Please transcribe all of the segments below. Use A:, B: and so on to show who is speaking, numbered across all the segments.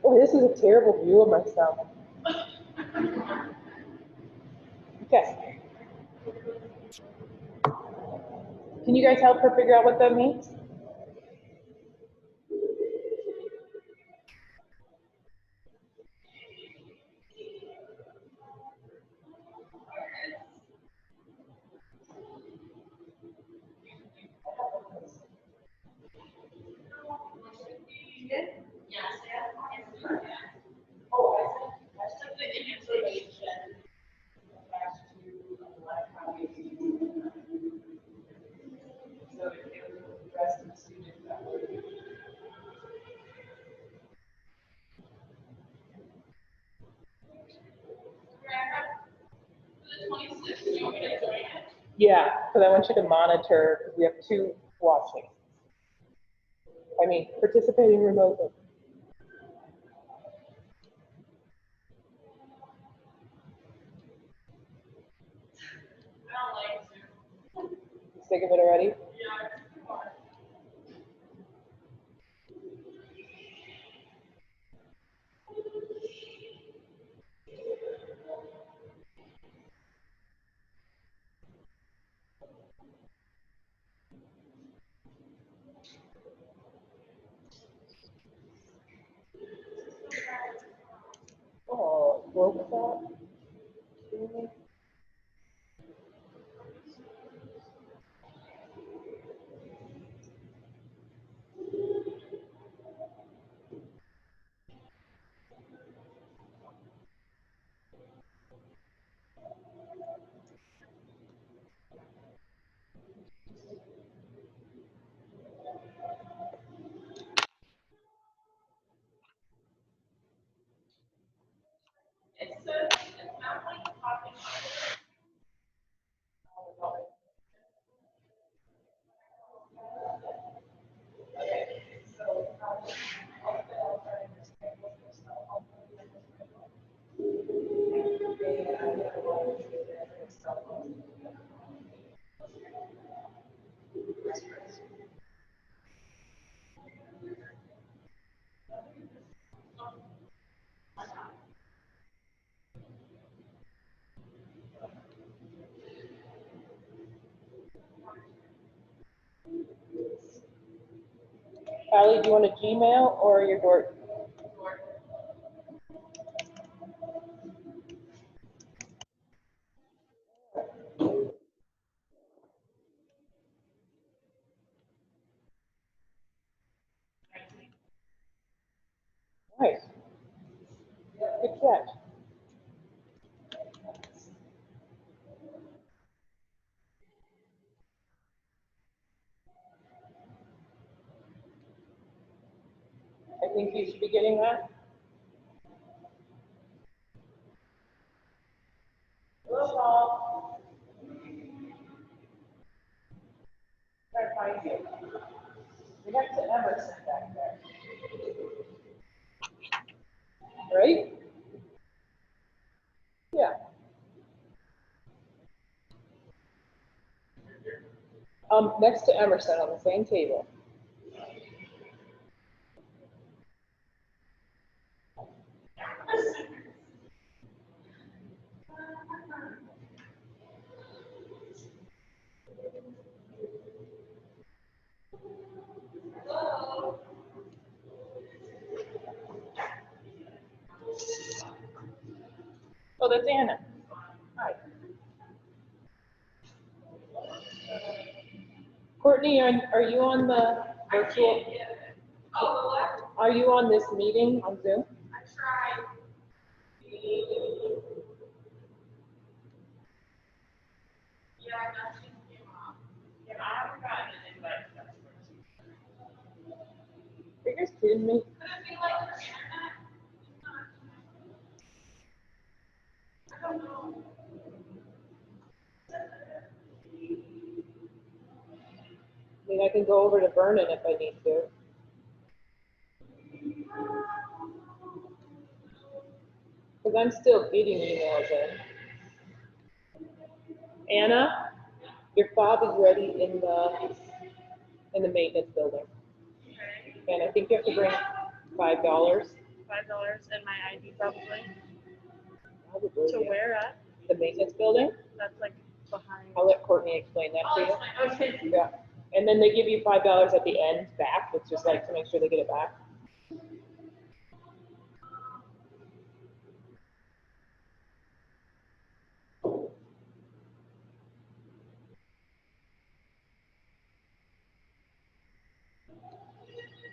A: Oh, this is a terrible view of myself. Okay. Can you guys help her figure out what that means? Yeah, because I want you to monitor, because we have 2 watching. I mean, participating remotely. Sick of it already? Oh, broke that? Really? Allie, do you want a Gmail or your Dort? Nice. Good catch. I think you should be getting that. Hello, Paul. Try to find you. We got to Emerson back there. Right? Yeah. Next to Emerson on the same table. Oh, that's Anna. Hi. Courtney, are you on the virtual? Are you on this meeting on Zoom?
B: I tried. Yeah, nothing came up. Yeah, I haven't gotten an invite.
A: Are you guys kidding me?
B: Could it be like the internet? I don't know.
A: I mean, I can go over to Vernon if I need to. Because I'm still feeding emails in. Anna, your fob is ready in the maintenance building. And I think you have to bring $5.
B: $5 and my ID probably.
A: Probably,
B: To
A: yeah.
B: where at?
A: The maintenance building?
B: That's like behind.
A: I'll let Courtney explain that to you.
B: Okay.
A: Yeah, and then they give you $5 at the end back, it's just like to make sure they get it back.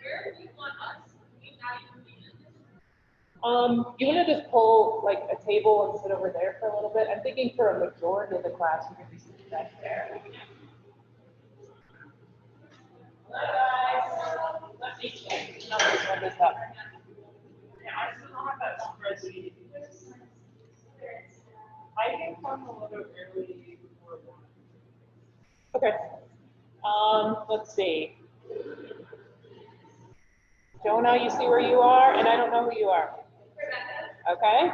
B: Where do you want us?
A: You wanna just pull like a table and sit over there for a little bit? I'm thinking for a majority of the class, you could be sitting back there. Hello, guys. Let me check. No, this one is up.
B: Yeah, I still don't have that spreadsheet. I can come a little early before one.
A: Okay. Let's see. Jonah, you see where you are, and I don't know who you are. Okay?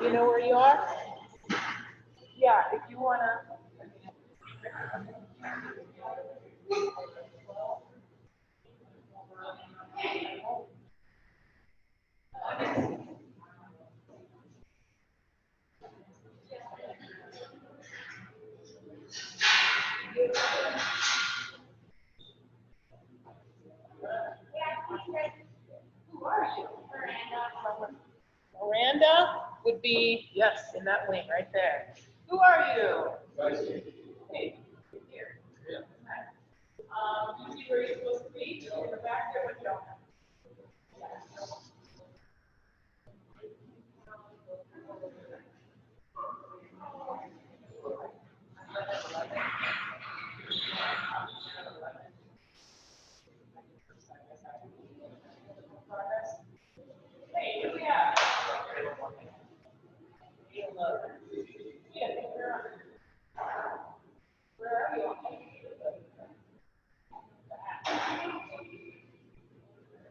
A: You know where you are? Yeah, if you wanna. Who are you? Miranda would be, yes, in that wing right there. Who are you? Hey, here. You see where you're supposed to be? In the back there with Jonah. Hey, here we are. Where are you?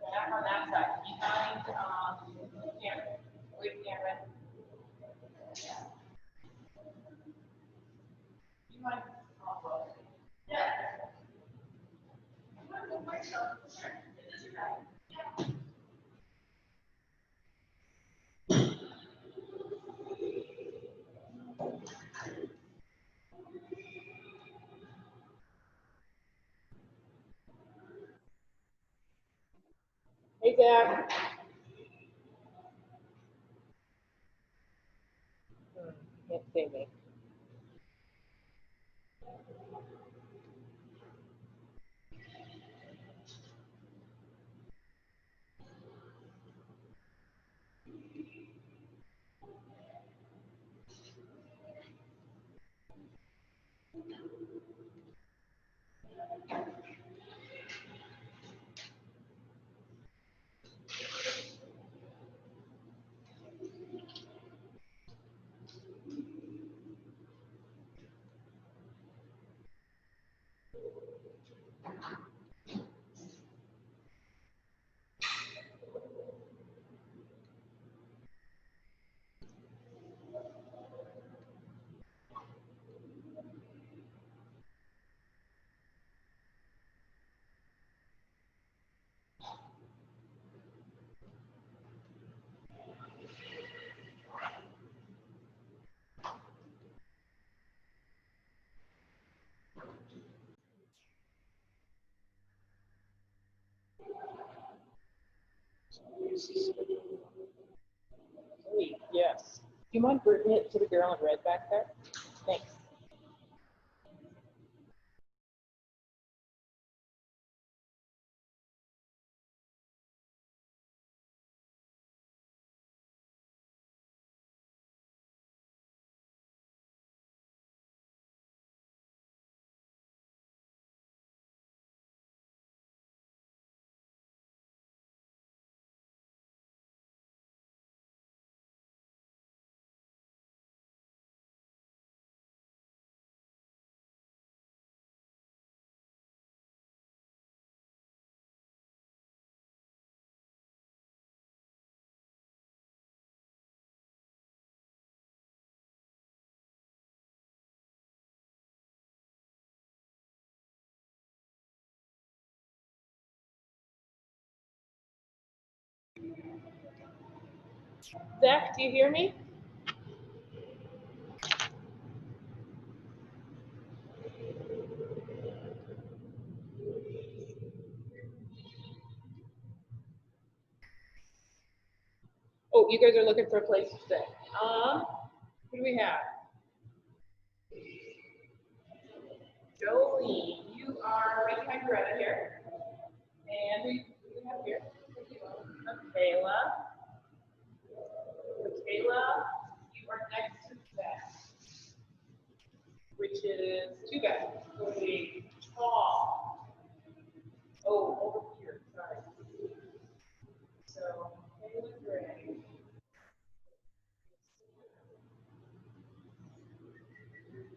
A: Back on that side. Behind, Cameron. Wait, Cameron. You mind? Yeah. Hey, Zach. Can't see me. Sweet, yes. Do you mind bringing it to the girl in red back there? Thanks. Zach, do you hear me? Oh, you guys are looking for a place to sit. Who do we have? Jolie, you are right behind Greta here. And who do we have here? Michaela. Michaela, you are next to Beth, which is two Beth. So the tall. Oh, over here, sorry. So, Michaela Gray.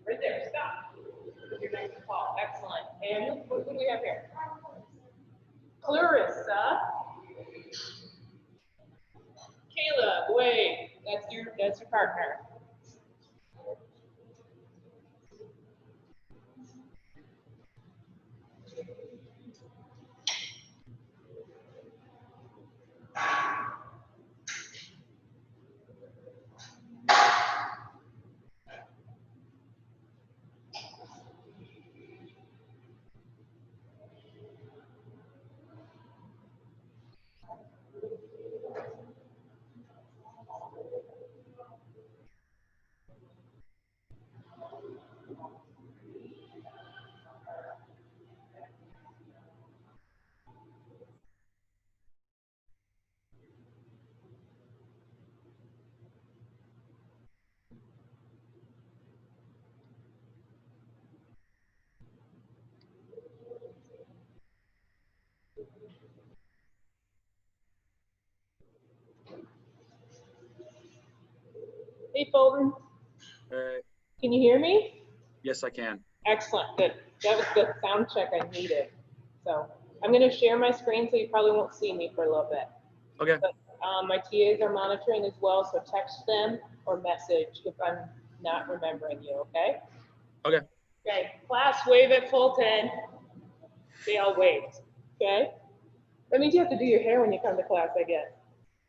A: Right there, stop. You're nice and tall. Excellent. And who do we have here? Clarissa. Caleb, wait. That's your partner. Hey, Fulton. Can you hear me?
C: Yes, I can.
A: Excellent. Good. That was the sound check I needed. So I'm going to share my screen so you probably won't see me for a little bit.
C: Okay.
A: But my TAs are monitoring as well, so text them or message if I'm not remembering you, okay?
C: Okay.
A: Okay. Class, wave at Fulton. They all waved, okay? That means you have to do your hair when you come to class, I guess.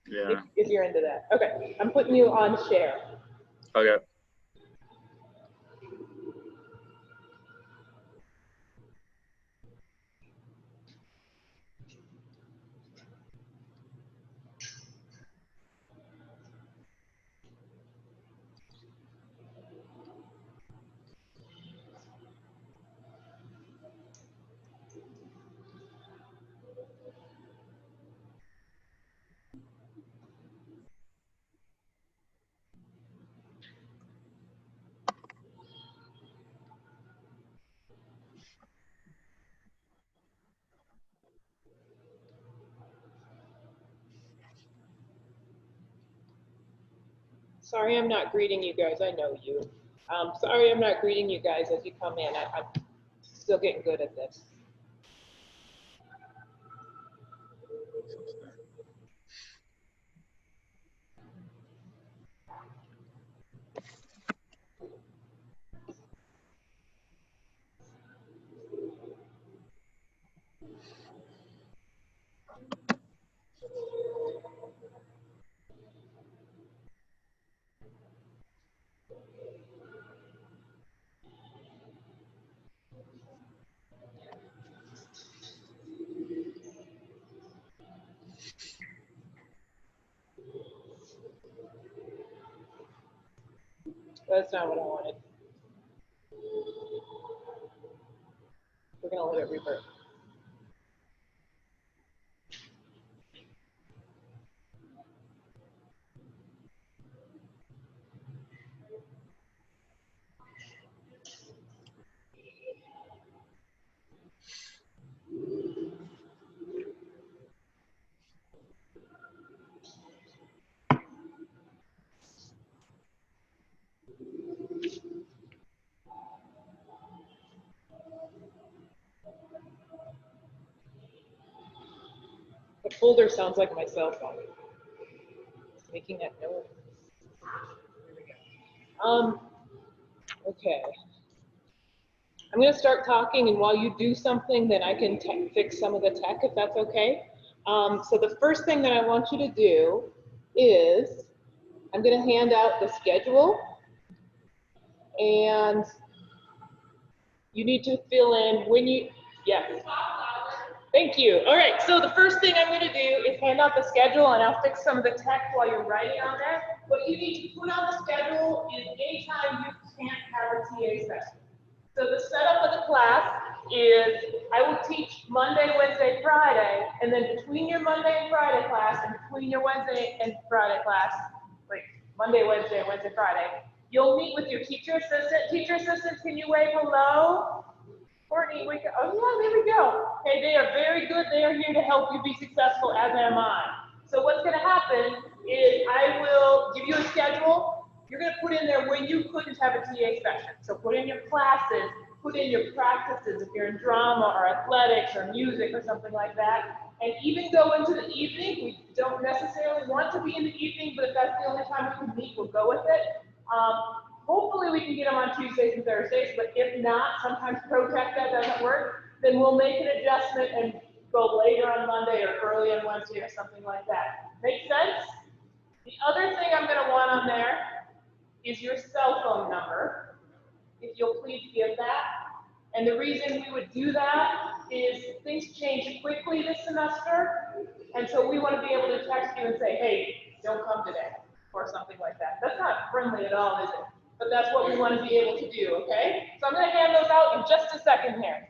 C: Yeah.
A: If you're into that. Okay. I'm putting you on share.
C: Okay.
A: Sorry, I'm not greeting you guys. I know you. Sorry, I'm not greeting you guys as you come in. I'm still getting good at this. That's not what I wanted. We're gonna let it revert. The folder sounds like my cell phone. It's making that noise. Here we go. Okay. I'm going to start talking, and while you do something, then I can fix some of the tech, if that's okay. So the first thing that I want you to do is I'm going to hand out the schedule, and you need to fill in when you, yes. Thank you. All right, so the first thing I'm going to do is hand out the schedule, and I'll fix some of the text while you're writing on there. What you need to put on the schedule is anytime you can't have a TA session. So the setup of the class is I will teach Monday, Wednesday, Friday, and then between your Monday and Friday class and between your Wednesday and Friday class, like Monday, Wednesday, Wednesday, Friday, you'll meet with your teacher assistant. Teacher assistants, can you wave hello? Courtney, oh yeah, there we go. Okay, they are very good. They are here to help you be successful, as am I. So what's going to happen is I will give you a schedule. You're going to put in there when you couldn't have a TA session. So put in your classes, put in your practices if you're in drama or athletics or music or something like that. And even go into the evening. We don't necessarily want to be in the evening, but if that's the only time we can meet, we'll go with it. Hopefully we can get them on Tuesdays and Thursdays, but if not, sometimes ProTech that doesn't work, then we'll make an adjustment and go later on Monday or early on Wednesday or something like that. Make sense? The other thing I'm going to want on there is your cell phone number, if you'll please give that. And the reason we would do that is things change quickly this semester, and so we want to be able to text you and say, hey, don't come today, or something like that. That's not friendly at all, is it? But that's what we want to be able to do, okay? So I'm going to hand those out in just a second here.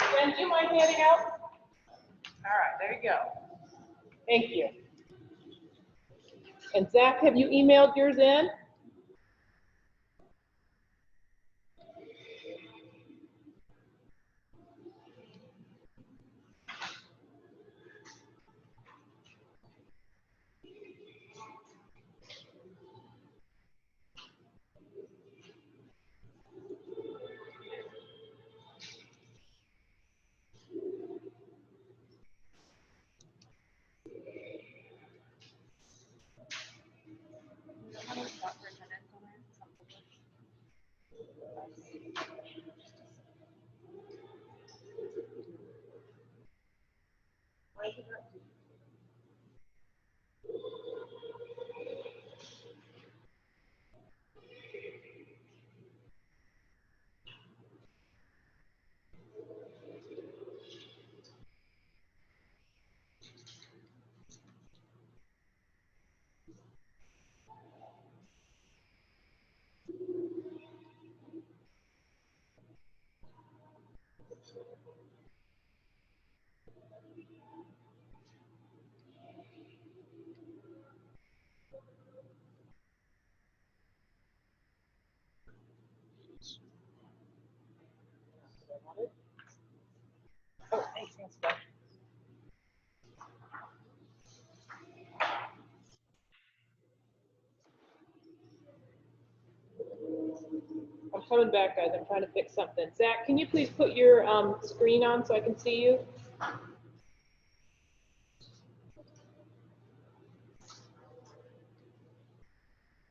A: Jen, do you mind handing out? All right, there you go. Thank you. And Zach, have you emailed yours in? Oh, thanks, Beth. I'm coming back, guys. I'm trying to fix something. Zach, can you please put your screen on so I can see you?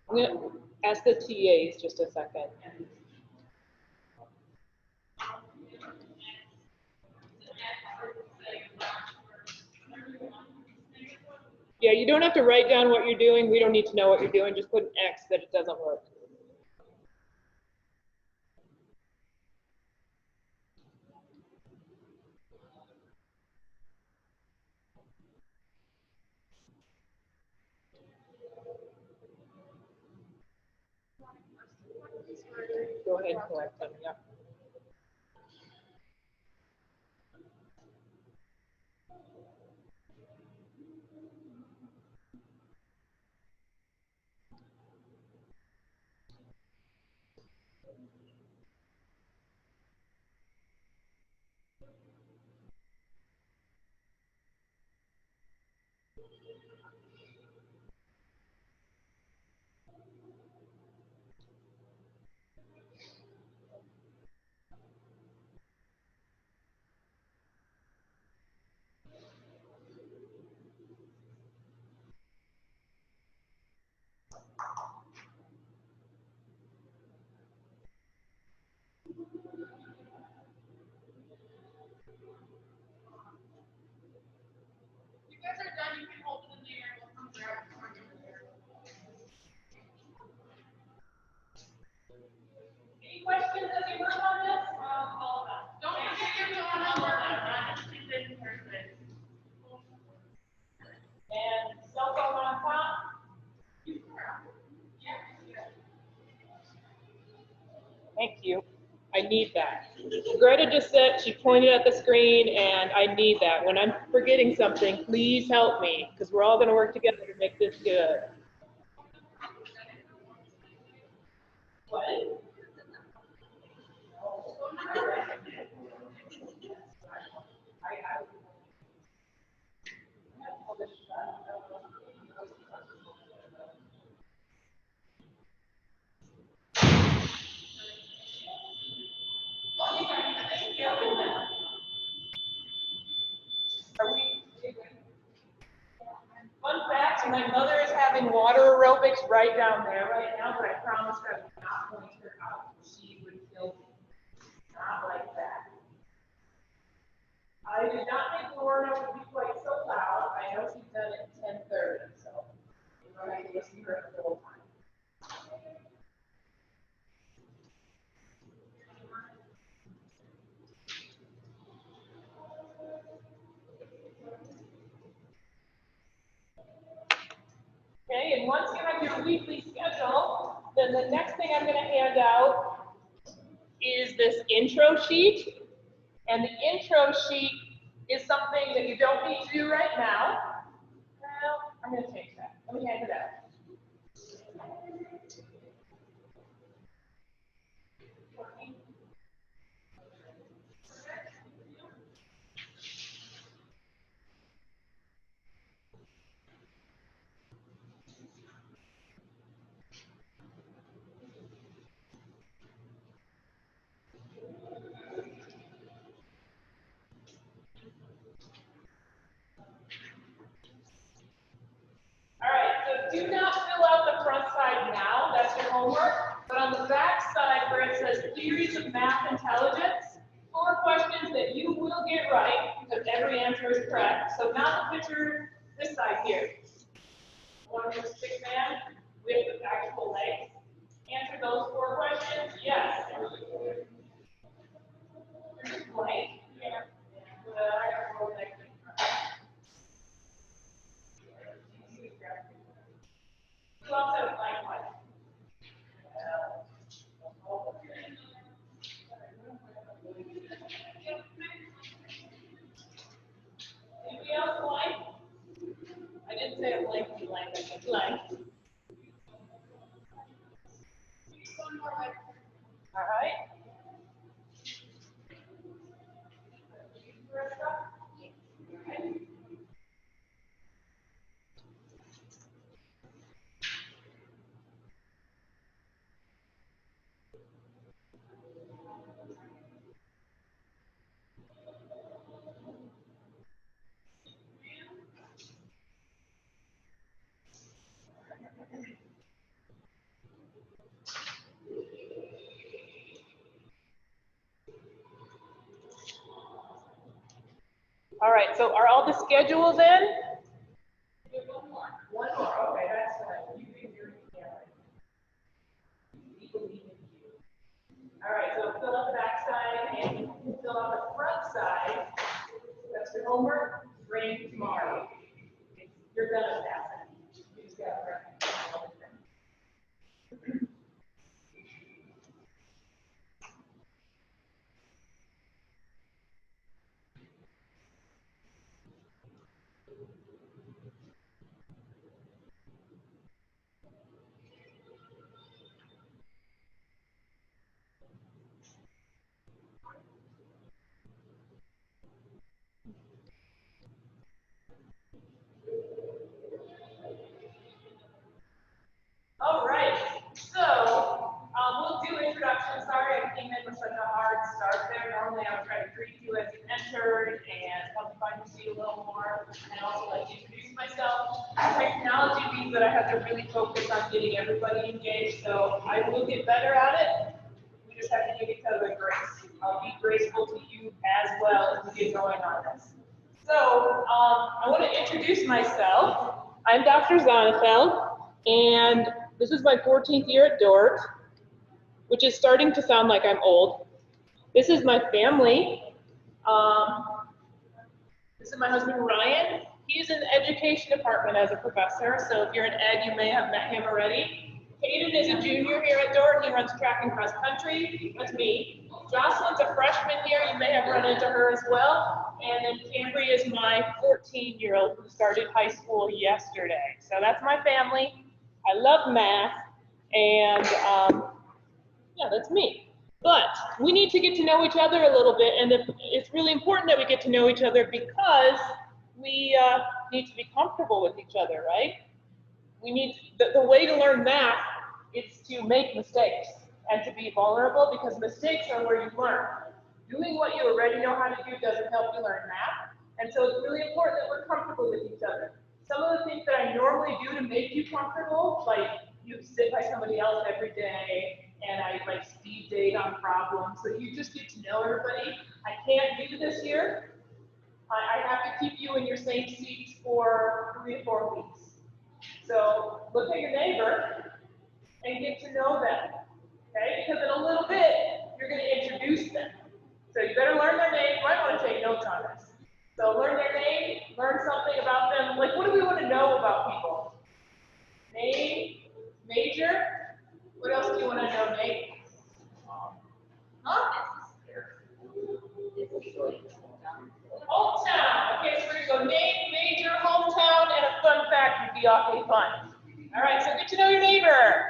A: I'm going to ask the TAs just a second. Yeah, you don't have to write down what you're doing. We don't need to know what you're doing. Just put an X that it doesn't work. Go ahead and collect them, yeah. You guys are done Thank you. I need that. Greta just said, she pointed at the screen, and I need that. When I'm forgetting something, please help me, because we're all going to work together to make this good. What? Are we? Fun fact, my mother is having water aerobics right down there right now, but I promised I would not point her out. She would kill me. Not like that. I did not think Lorna would be quite so loud. I know she's done it at 10:30, so we're going to listen to her the whole time. Okay, and once you have your weekly schedule, then the next thing I'm going to hand out is this intro sheet. And the intro sheet is something that you don't need to do right now. Well, I'm going to change that. Let me hand it out. All right, so do not fill out the front side now, that's your homework. But on the back side where it says theories of math intelligence, 4 questions that you will get right because every answer is correct. So now the picture this side here. One of the stick man with the actual legs. Answer those 4 questions, yes. Blank. Yeah. I got 4 legs. You also have blank one. Anybody else blank? I didn't say a blank, I said blank. All right. All right, so are all the schedules in? One more. One more, okay, that's fine. You can do it. We believe in you. All right, so fill out the back side and fill out the front side. That's your homework. Bring tomorrow. You're gonna pass it. You just gotta practice. All right, so we'll do introductions. Sorry I came in with such a hard start there. Normally I would try to greet you as you entered and help you find your seat a little more and also like introduce myself. Technology means that I have to really focus on getting everybody engaged, so I will get better at it. We just have to give each other grace. I'll be graceful to you as well as we get going on this. So I want to introduce myself. I'm Dr. Zonnefeld, and this is my 14th year at Dordt, which is starting to sound like I'm old. This is my family. This is my husband, Ryan. He's in the education department as a professor, so if you're in ed, you may have met him already. Hayden is a junior here at Dordt. He runs track and cross country. That's me. Jocelyn's a freshman here. You may have run into her as well. And then Cambry is my 14-year-old who started high school yesterday. So that's my family. I love math. And yeah, that's me. But we need to get to know each other a little bit. And it's really important that we get to know each other because we need to be comfortable with each other, right? We need, the way to learn math is to make mistakes and to be vulnerable because mistakes are where you learn. Doing what you already know how to do doesn't help you learn math. And so it's really important that we're comfortable with each other. Some of the things that I normally do to make you comfortable, like you sit by somebody else every day and I like speed date on problems, so you just get to know everybody. I can't do this here. I have to keep you in your same seats for 3 to 4 weeks. So look at your neighbor and get to know them, okay? Because in a little bit, you're going to introduce them. So you better learn their name. You might want to take notes on this. So learn their name, learn something about them. Like, what do we want to know about people? Name, major. What else do you want to know, Nate? Huh? Hometown. Okay, so we're going to go name, major, hometown, and a fun fact would be awfully fun. All right, so get to know your neighbor.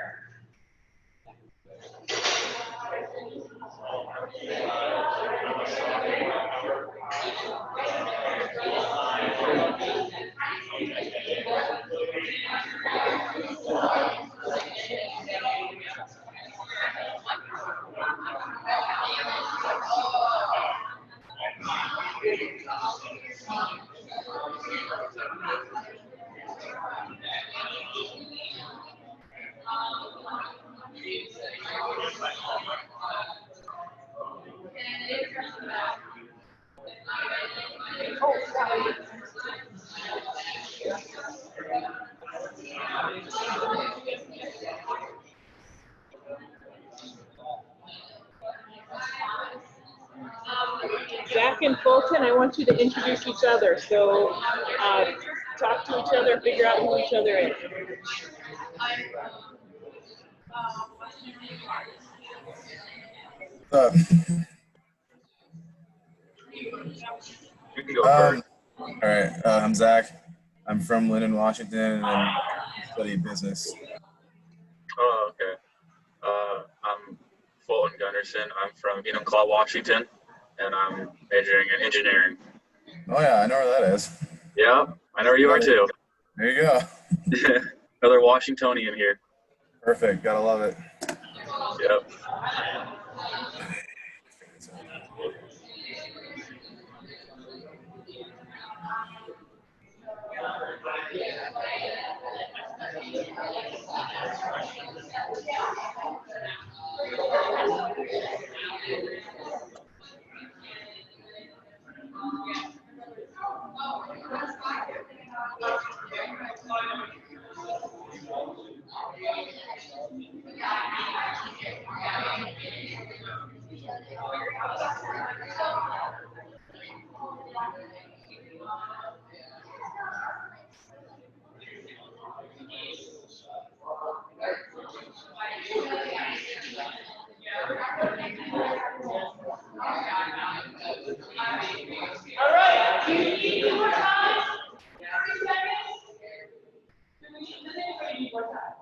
A: Zach and Fulton, I want you to introduce each other. So talk to each other, figure out who each other is.
C: You can go first.
D: All right, I'm Zach. I'm from Linden, Washington, and I study business.
C: Oh, okay. I'm Fulton Gunderson. I'm from Enumclaw, Washington, and I'm majoring in engineering.
D: Oh yeah, I know where that is.
C: Yeah, I know where you are too.
D: There you go.
C: Another Washingtonian here.
D: Perfect. Gotta love it.
C: Yep.
A: All right, do you need more time? 30 seconds? Does anybody need more time?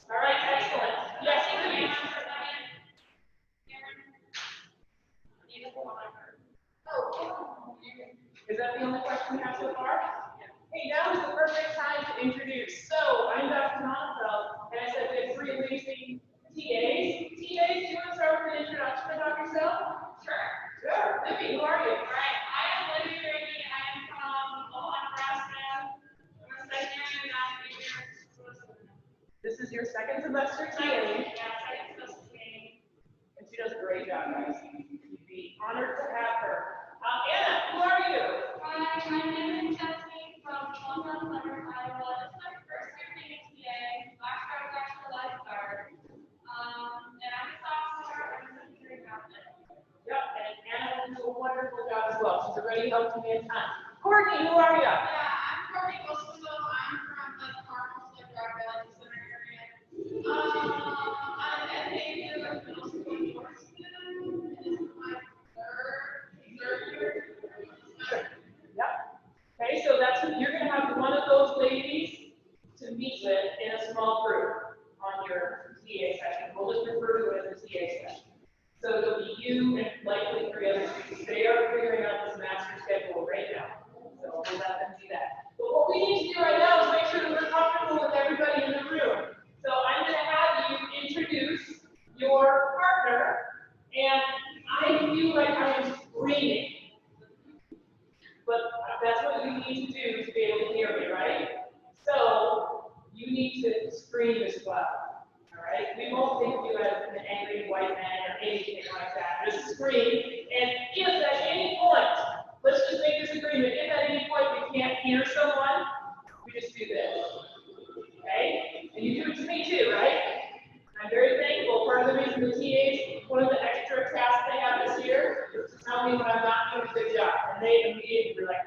A: All right, excellent. Yes, please. Is that the only question we have so far? Hey, now is the perfect time to introduce. So, I'm Dr. Monfeld, and I said we have 3 amazing TAs. TAs, do you want to start with an introduction about yourself? Sure. Sure. Libby, who are you?
B: All right, I am Libby Brady. I am from Omaha, Nebraska. I'm a second year in math major.
A: This is your second semester TA,
B: Yeah, second semester TA.
A: and she does a great job, guys. You'd be honored to have her. Anna, who are you?
B: Hi, my name is Stephanie from Columbus, Iowa. This is my first year being a TA. Last year I was actually a lifeguard. And I'm a sophomore. I'm a very confident.
A: Yep, and Anna will do a wonderful job as well. She's already helped me in time. Courtney, who are you?
B: Yeah, I'm Courtney Wilson. I'm from the Cardinal Drive Valley Center area.
A: this. Okay? And you do it to me too, right? I'm very thankful. Part of the reason the TAs, one of the extra tasks they have this year is to tell me when I'm not doing a good job. And they immediately were like,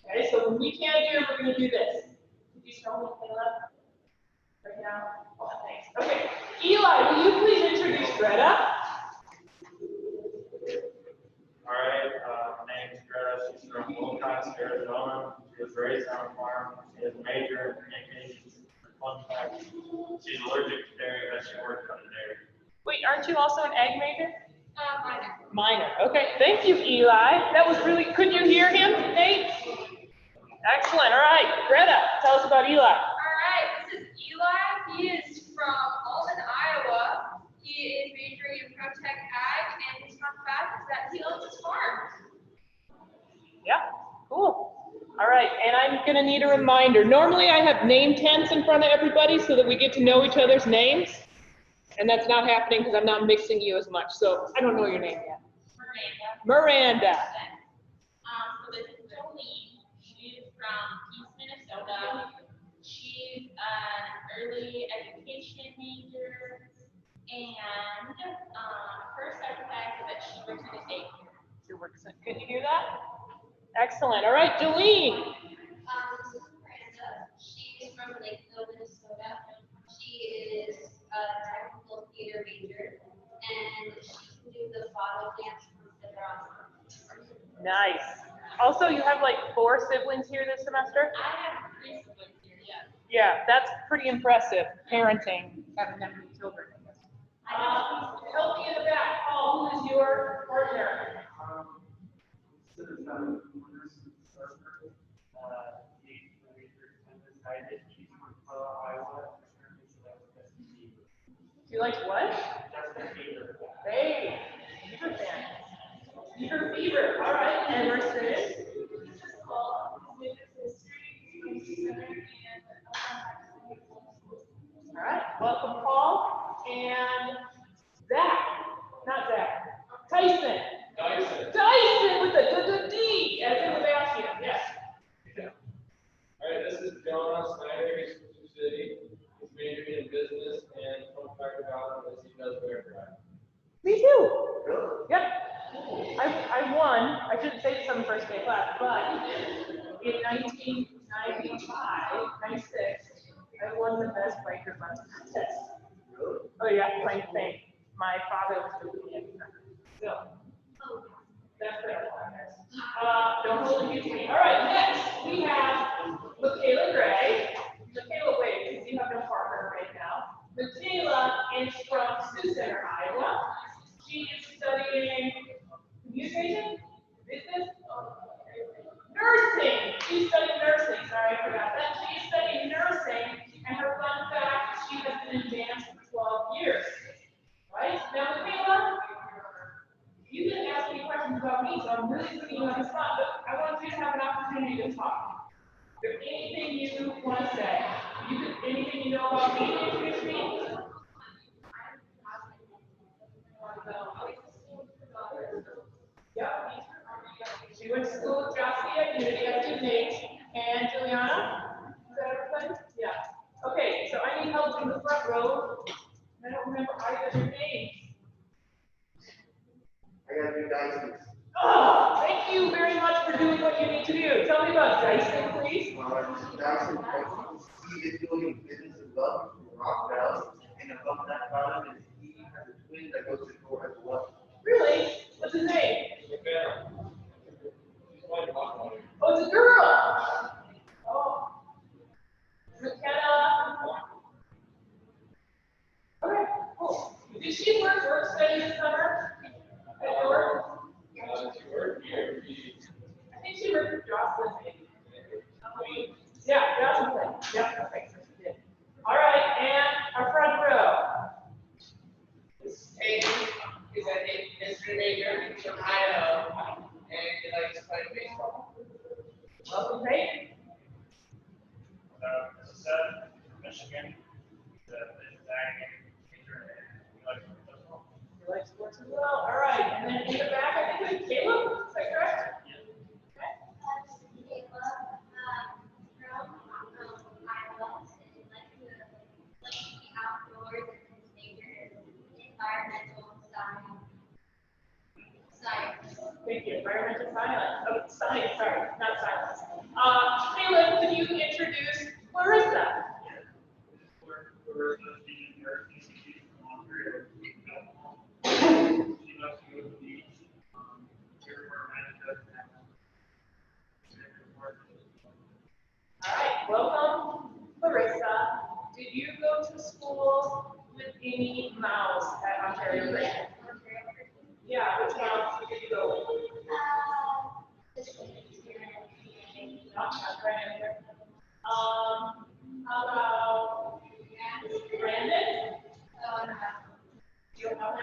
A: okay, so when we can't do it, we're going to do this. Could you show me, Caleb? Right now? Oh, thanks. Okay. Eli, will you please introduce Greta?
E: All right, my name is Greta. She's from Wilcox, Arizona. She was raised on a farm. She has a major in communications. Fun fact, she's allergic to dairy, but she works on the dairy.
A: Wait, aren't you also an ag major?
B: Minor.
A: Minor. Okay, thank you, Eli. That was really, could you hear him, Nate? Excellent. All right, Greta, tell us about Eli.
B: All right, this is Eli. He is from Alton, Iowa. He is majoring in ProTech Ag, and his fun fact is that he owns his farm.
A: Yeah, cool. All right, and I'm gonna need a reminder. Normally I have name tags in front of everybody so that we get to know each other's names. And that's not happening because I'm not mixing you as much. So I don't know your name yet. Miranda.
B: So this is Jolene. She's from East Minnesota. She's an early education major. And her second fact is that she works in a daycare.
A: Could you hear that? Excellent. All right, Jolene.
B: This is Miranda. She's from Lakeville, Minnesota. She is a technical theater major, and she can do the bottle dance moves that are on.
A: Nice. Also, you have like 4 siblings here this semester?
B: I have 3 siblings here, yes.
A: Yeah, that's pretty impressive, parenting, having that many children. Help me in the back, Paul, who is your partner? You like what? Hey, Beaver fan. Beaver fever. All right, and Mercedes. All right, welcome, Paul and Zach. Not Zach. Tyson. Tyson with the D as in Sebastian. Yes.
F: All right, this is John Snyder. He's from Sioux City. He's majoring in business, and fun fact about him is he does bear track.
A: Me too. Yep. I won. I shouldn't say this on the first day of class, but in 1995, 96, I won the best biker run contest. Oh yeah, plain thing. My father was doing it. So that's fair. Don't hold it against me. All right, next we have Michaela Gray. Michaela, wait, because you have no partner right now. Michaela is from Sioux Center, Iowa. She is studying communication, business, nursing. She's studying nursing. Sorry, I forgot that. She's studying nursing, and her fun fact, she has been in dance for 12 years. Right? Now, Michaela, you didn't ask any questions about me, so I'm really putting you on the spot, but I want you to have an opportunity to talk. Is there anything you want to say? Anything you know about me to introduce me? Yep. She went to school with Josie at Unity, I do Nate, and Juliana. Is that everybody? Yeah. Okay, so I need help in the front row. I don't remember either of your names.
G: I gotta do Dyson.
A: Oh, thank you very much for doing what you need to do. Tell me about Dyson, please.
G: Dyson, he is doing business as well, Rockville, and above that column is he has a twin that goes to school as well.
A: Really? What's his name?
F: McKenna. She's like my
A: Oh, it's a girl. Oh. McKenna. Okay, cool. Did she work study this summer? At York?
F: She worked here.
A: I think she worked with Jocelyn maybe. Yeah, Jocelyn. Yeah, okay, so she did. All right, and our front row.
H: Hayden is a history major from Idaho, and he likes playing baseball.
A: Welcome, Peyton.
E: This is Seth from Michigan. He's a business ag major, and he likes football.
A: You like sports as well? All right, and then in the back, I think it's Caleb, is that correct? Okay. experimental science. Oh, science, sorry, not silence. Caleb, can you introduce Clarissa? All right, welcome, Clarissa. Did you go to school with any mouse at Ontario Grade? Yeah, which mouse did you go with? Not right answer. How about Brandon? You don't know him?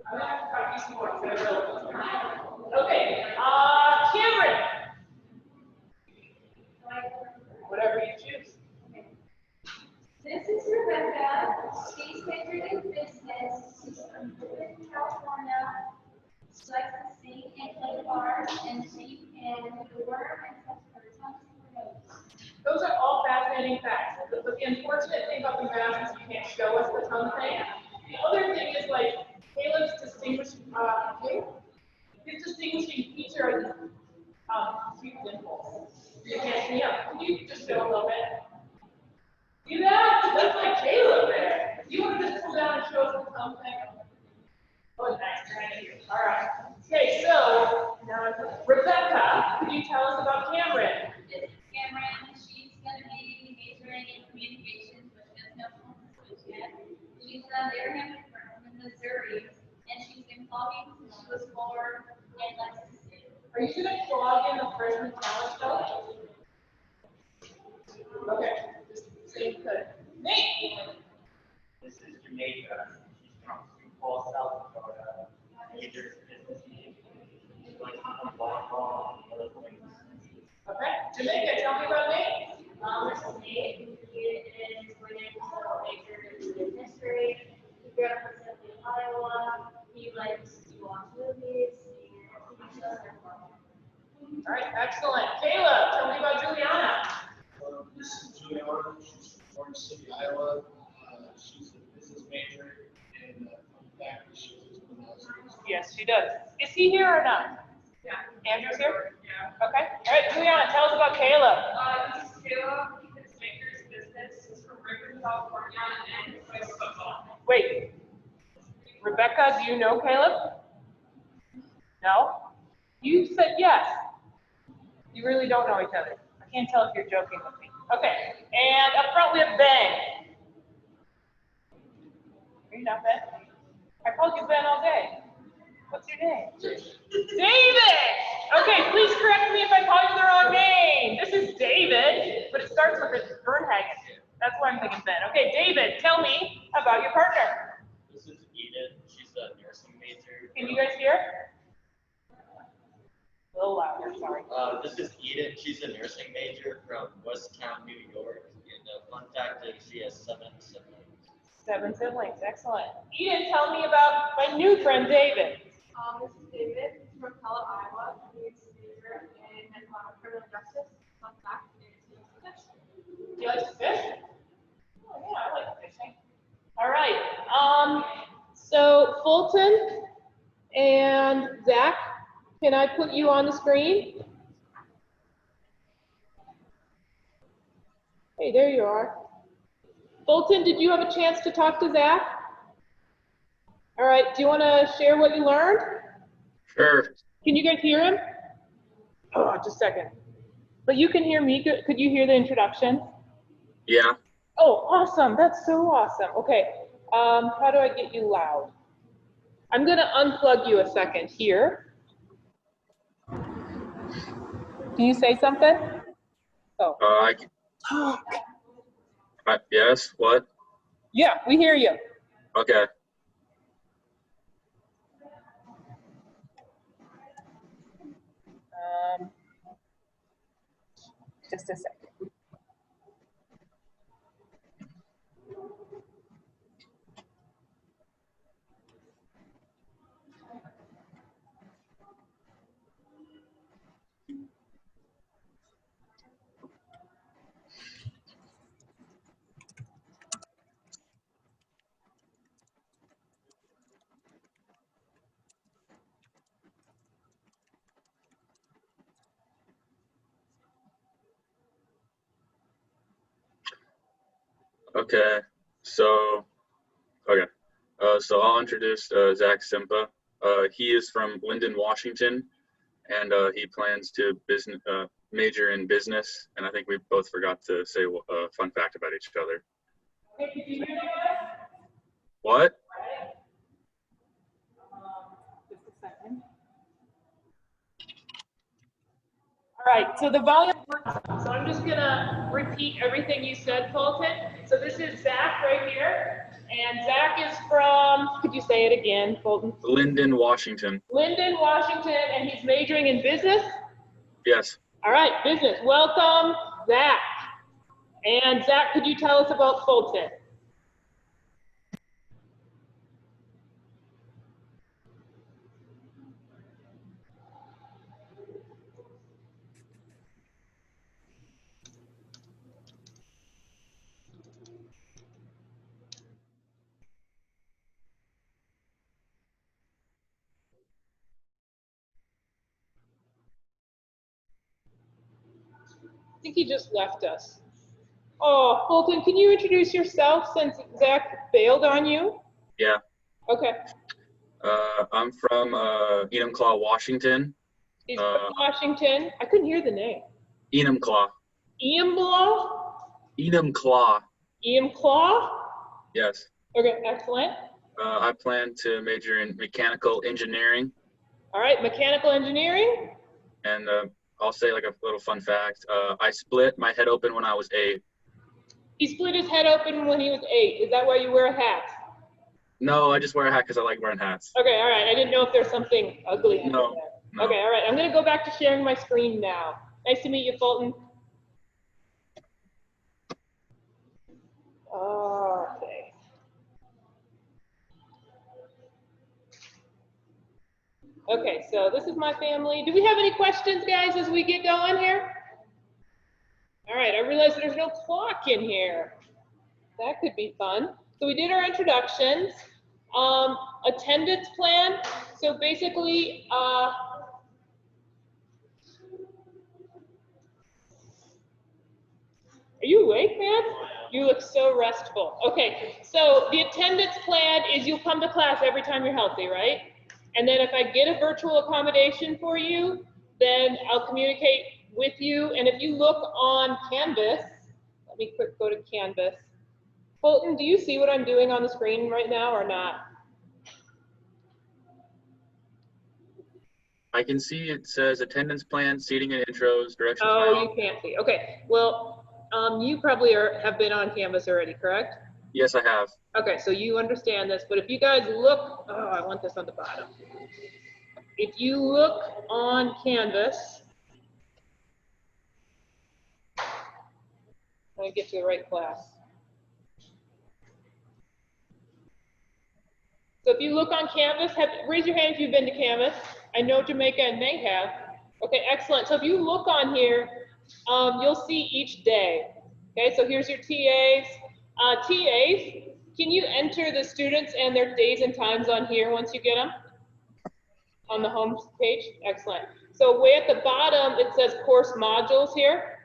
A: I'm gonna have to talk to you some more, because I will. Okay, Cameron. Whatever you choose.
B: This is Rebecca. She's majored in business. She's from California. She likes to sing and play bars, and she can do the worm and touch her tongue to her nose.
A: Those are all fascinating facts. The unfortunate thing about the math is you can't show us the tongue thing. The other thing is like Caleb's his distinguishing feature is cute dimples. You can't see him. Can you just show a little bit? See that? That's like Caleb there. You want to just pull down and show us the tongue thing? Oh, nice. Thank you. All right. Okay, so now Rebecca, could you tell us about Cameron?
B: This is Cameron. She's going to be majoring in communications, but she doesn't know switch yet. She's Abraham from Missouri, and she's been vlogging since she was 4 and likes to sing.
A: Are you going to vlog in the freshman challenge though? Okay, just say good. Nate!
E: This is Jamaica. She's from Sioux Falls, South Dakota. Major in business. She likes to play volleyball and other things.
A: Okay, Jamaica, tell me about Nate.
B: This is Nate. He is going to major in business history. He grew up in Central Iowa. He likes to watch movies and TV shows and more.
A: All right, excellent. Caleb, tell me about Juliana.
F: This is Juliana. She's from Orange City, Iowa. She's a business major and faculty. She lives in the house.
A: Yes, she does. Is he here or not?
H: Yeah.
A: Andrew's here?
H: Yeah.
A: Okay. All right, Juliana, tell us about Caleb.
H: This is Caleb. His maker's business. He's from Rickman, California, and he plays football.
A: Wait. Rebecca, do you know Caleb? No? You said yes. You really don't know each other. I can't tell if you're joking with me. Okay. And up front we have Ben. Are you not Ben? I called you Ben all day. What's your name? David! Okay, please correct me if I call you the wrong name. This is David, but it starts with a Bernhagen. That's why I'm thinking Ben. Okay, David, tell me about your partner.
E: This is Eden. She's a nursing major.
A: Can you guys hear? A little louder, sorry.
E: This is Eden. She's a nursing major from Westtown, New York. And fun fact is she has 7 siblings.
A: 7 siblings, excellent. Eden, tell me about my new friend David.
B: This is David. He's from Pella, Iowa. He's a major in criminal justice. Fun fact is he likes to fish.
A: Do you like to fish? Oh yeah, I like fishing. All right. So Fulton and Zach, can I put you on the screen? Hey, there you are. Fulton, did you have a chance to talk to Zach? All right, do you want to share what you learned?
C: Sure.
A: Can you guys hear him? Oh, just a second. But you can hear me. Could you hear the introduction?
C: Yeah.
A: Oh, awesome. That's so awesome. Okay. How do I get you loud? I'm going to unplug you a second here. Can you say something? Oh.
C: Yes. What?
A: Yeah, we hear you.
C: Okay.
A: Just a second.
C: Okay, so so I'll introduce Zach Simpa. He is from Linden, Washington, and he plans to major in business. And I think we both forgot to say a fun fact about each other.
A: Okay, could you hear me guys?
C: What?
A: Just a second. All right, so the volume works. So I'm just gonna repeat everything you said, Fulton. So this is Zach right here. And Zach is from, could you say it again, Fulton?
C: Linden, Washington.
A: Linden, Washington, and he's majoring in business?
C: Yes.
A: All right, business. Welcome, Zach. And Zach, could you tell us about Fulton? I think he just left us. Oh, Fulton, can you introduce yourself since Zach bailed on you?
C: Yeah.
A: Okay.
C: I'm from Enumclaw, Washington.
A: He's from Washington. I couldn't hear the name.
C: Enumclaw.
A: Enumclaw?
C: Enumclaw.
A: Enumclaw?
C: Yes.
A: Okay, excellent.
C: I plan to major in mechanical engineering.
A: All right, mechanical engineering.
C: And I'll say like a little fun fact. I split my head open when I was 8.
A: He split his head open when he was 8. Is that why you wear a hat?
C: No, I just wear a hat because I like wearing hats.
A: Okay, all right. I didn't know if there's something ugly under
C: No,
A: there.
C: no.
A: Okay, all right. I'm going to go back to sharing my screen now. Nice to meet you, Fulton. Okay. Okay, so this is my family. Do we have any questions, guys, as we get going here? All right, I realize there's no clock in here. That could be fun. So we did our introductions. Attendance plan. So basically, are you awake, man? You look so restful. Okay, so the attendance plan is you'll come to class every time you're healthy, right? And then if I get a virtual accommodation for you, then I'll communicate with you. And if you look on Canvas, let me quick go to Canvas. Fulton, do you see what I'm doing on the screen right now or not?
C: I can see it says attendance plan, seating and intros, directions.
A: Oh, you can't see. Okay, well, you probably have been on Canvas already, correct?
C: Yes, I have.
A: Okay, so you understand this, but if you guys look, oh, I want this on the bottom. If you look on Canvas, let me get to the right class. So if you look on Canvas, raise your hand if you've been to Canvas. I know Jamaica and they have. Okay, excellent. So if you look on here, you'll see each day. Okay, so here's your TAs. TAs, can you enter the students and their days and times on here once you get them? On the home page? Excellent. So way at the bottom, it says course modules here.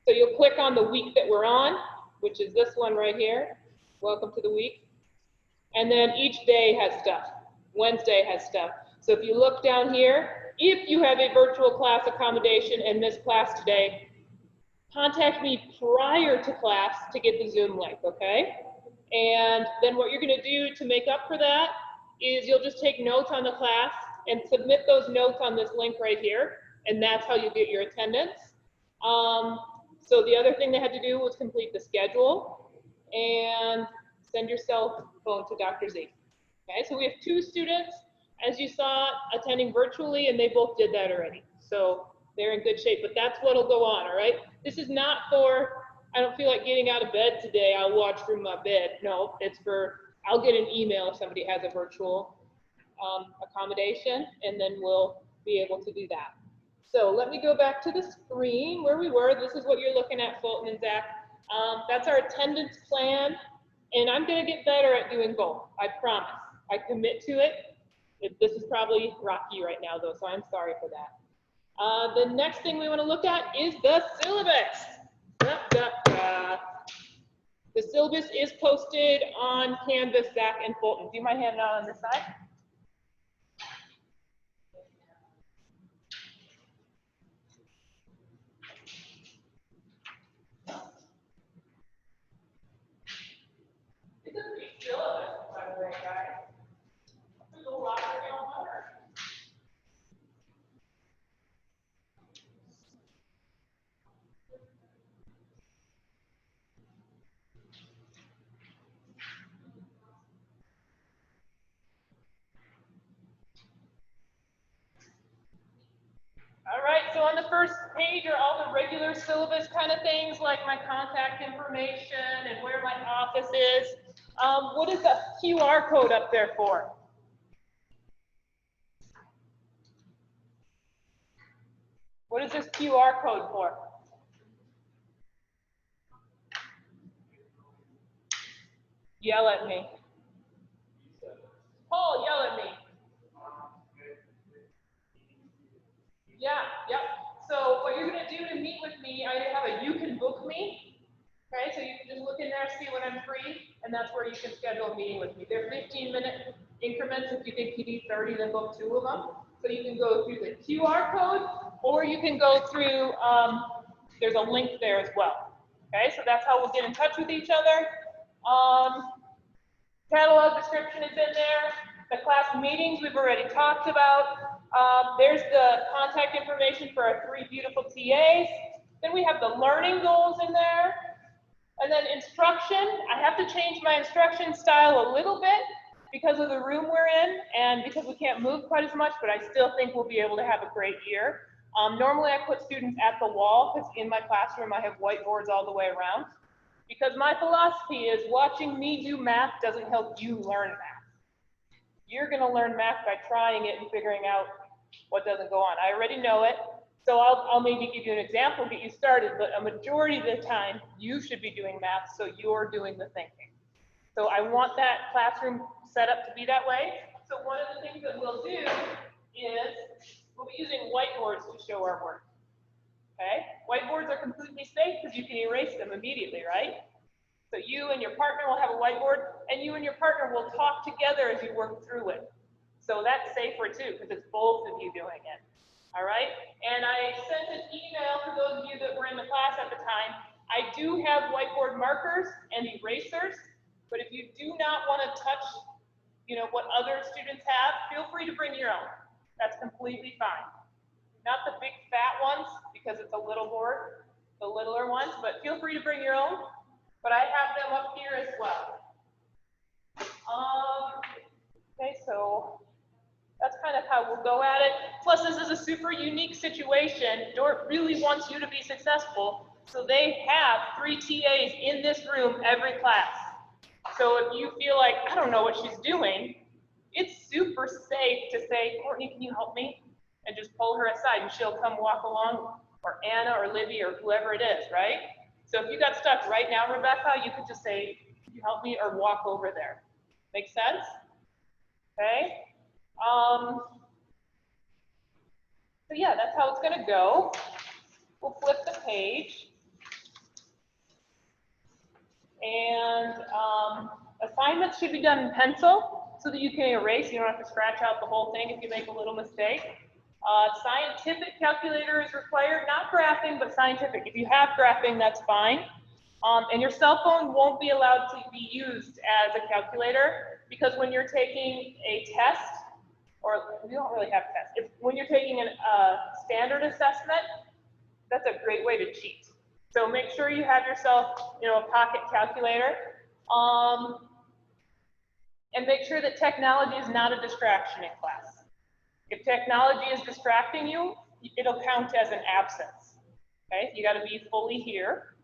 A: So you'll click on the week that we're on, which is this one right here. Welcome to the week. And then each day has stuff. Wednesday has stuff. So if you look down here, if you have a virtual class accommodation and miss class today, contact me prior to class to get the Zoom link, okay? And then what you're gonna do to make up for that is you'll just take notes on the class and submit those notes on this link right here, and that's how you get your attendance. So the other thing they had to do was complete the schedule and send your cell phone to Dr. Z. Okay, so we have 2 students, as you saw, attending virtually, and they both did that already. So they're in good shape, but that's what'll go on, all right? This is not for, I don't feel like getting out of bed today, I'll watch from my bed. No, it's for, I'll get an email if somebody has a virtual accommodation, and then we'll be able to do that. So let me go back to the screen where we were. This is what you're looking at, Fulton and Zach. That's our attendance plan, and I'm gonna get better at doing both, I promise. I commit to it. This is probably rocky right now though, so I'm sorry for that. The next thing we wanna look at is the syllabus. The syllabus is posted on Canvas, Zach, and Fulton. Do you mind handing out on this side? It's a big syllabus, by the way, guys. There's a lot of homework. All right, so on the first page are all the regular syllabus kind of things, like my contact information and where my office is. What is the QR code up there for? What is this QR code for? Yell at me. Paul, yell at me. Yeah, yep. So what you're gonna do to meet with me, I have a you can book me. Okay, so you can just look in there, see when I'm free, and that's where you can schedule a meeting with me. They're 15-minute increments. If you think you need 30, then book 2 of them. So you can go through the QR code, or you can go through, there's a link there as well. Okay, so that's how we'll get in touch with each other. Catalog description is in there. The class meetings we've already talked about. There's the contact information for our 3 beautiful TAs. Then we have the learning goals in there. And then instruction, I have to change my instruction style a little bit because of the room we're in and because we can't move quite as much, but I still think we'll be able to have a great year. Normally I put students at the wall because in my classroom I have whiteboards all the way around. Because my philosophy is watching me do math doesn't help you learn math. You're gonna learn math by trying it and figuring out what doesn't go on. I already know it. So I'll maybe give you an example, get you started, but a majority of the time, you should be doing math, so you're doing the thinking. So I want that classroom set up to be that way. So one of the things that we'll do is we'll be using whiteboards to show our work. Okay? Whiteboards are completely safe because you can erase them immediately, right? So you and your partner will have a whiteboard, and you and your partner will talk together as you work through it. So that's safer too, because it's both of you doing it. All right, and I sent an email to those of you that were in the class at the time. I do have whiteboard markers and erasers, but if you do not want to touch, what other students have, feel free to bring your own. That's completely fine. Not the big fat ones, because it's a little board, the littler ones, but feel free to bring your own. But I have them up here as well. Okay, so that's kind of how we'll go at it. Plus, this is a super unique situation. Dordt really wants you to be successful. So they have 3 TAs in this room every class. So if you feel like, I don't know what she's doing, it's super safe to say, Courtney, can you help me? And just pull her aside and she'll come walk along, or Anna or Libby or whoever it is, right? So if you got stuck right now, Rebecca, you could just say, can you help me, or walk over there. Make sense? Okay. So yeah, that's how it's going to go. We'll flip the page. And assignments should be done in pencil so that you can erase. You don't have to scratch out the whole thing if you make a little mistake. Scientific calculator is required, not graphing, but scientific. If you have graphing, that's fine. And your cell phone won't be allowed to be used as a calculator, because when you're taking a test, or we don't really have tests, when you're taking a standard assessment, that's a great way to cheat. So make sure you have yourself, a pocket calculator, and make sure that technology is not a distraction in class. If technology is distracting you, it'll count as an absence. Okay, you got to be fully here.